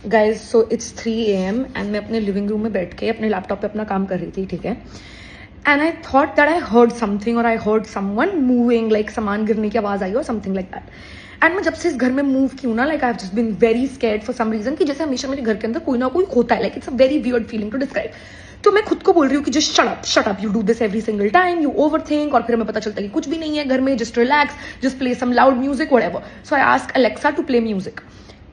Guys so it's 3 AM and मैं अपने living room में बैठ के अपने लैपटॉप पे अपना काम कर रही थी, ठीक है. And I thought that I heard something और I heard someone moving, like सामान गिरने की आवाज आई और समथिंग लाइक दैट. एंड मैं जब से इस घर में मूव की हूँ ना, like I have just been very scared for some reason कि जैसे हमेशा मेरे घर के अंदर कोई ना कोई होता है. Like it's a very weird feeling to describe. तो मैं खुद को बोल रही हूँ कि just shut up, you do this every single time, you overthink. और फिर हमें पता चलता है कि कुछ भी नहीं है घर में, just relax, just play some loud music, whatever. So I ask Alexa to play music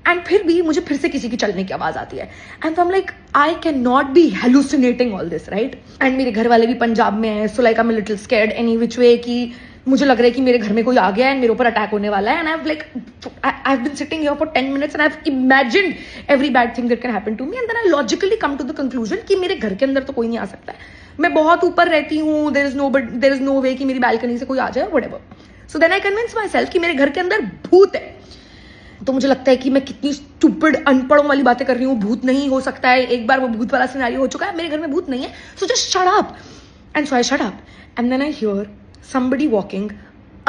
and फिर भी मुझे फिर से किसी की चलने की आवाज आती है. And I am like I can not be hallucinating all this, right. And मेरे घर वाले भी पंजाब में है, so like I am little scared any which way कि मुझे लग रहा है कि मेरे घर में कोई आ गया है एंड मेरे ऊपर अटैक होने वाला है. And I have been sitting here for 10 minutes and I have imagined every bad thing that can happen to me. And then I logically come to the conclusion कि मेरे घर के अंदर तो कोई नहीं आ सकता है, मैं बहुत ऊपर रहती हूँ, देयर इज नो वे कि मेरी बालकनी से कोई आ जाए, whatever. So then I convince myself कि मेरे घर के अंदर भूत है. तो मुझे लगता है कि मैं कितनी स्टूपिड अनपढ़ों वाली बातें कर रही हूँ. भूत नहीं हो सकता है, एक बार वो भूत वाला सिनेरियो हो चुका है, मेरे घर में भूत नहीं है, so just shut up. And so I shut up and then I hear somebody walking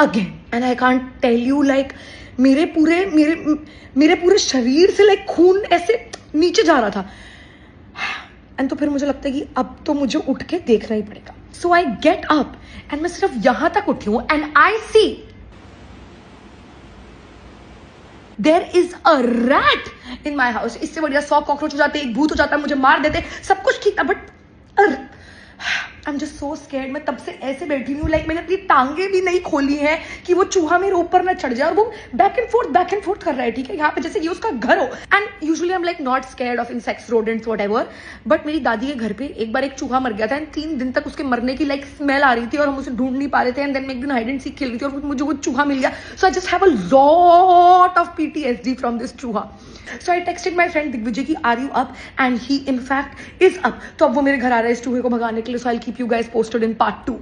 again and I can't tell you, like मेरे पूरे शरीर से लाइक खून ऐसे नीचे जा रहा था. एंड तो फिर मुझे लगता है कि अब तो मुझे उठ के देखना ही पड़ेगा. So I get up and मैं सिर्फ यहां तक उठी हूं and I see there is a rat in my house. इससे बढ़िया 100 कॉकरोच हो जाते, एक भूत हो जाता, मुझे मार देते, सब कुछ ठीक था, but I am just so scared. मैं तब से ऐसे बैठी हुई हूँ, लाइक मैंने अपनी टांगे भी नहीं खोली हैं कि वो चूहा मेरे ऊपर ना चढ़ जाए. और वो बैक एंड फोर्थ कर रहा है, ठीक है, यहाँ पे जैसे ये उसका घर हो. And usually I am like not scared of insects, rodents, whatever. But मेरी दादी के घर पे एक बार एक चूहा मर गया था एंड 3 दिन तक उसके मरने की लाइक स्मेल आ रही थी और हम उसे ढूंढ नहीं पा रहे थे. एंड देन मैं एक दिन हाइड एंड सीक खेल रही थी और मुझे वो चूहा मिल गया. So I just have a lot of PTSD from this चूहा. So I texted my friend Digvijay की are you up, and he in fact is up. तो अब वो मेरे घर आ रहा है इस चूहे को भगाने के लिए. So I keep you guys posted in part 2.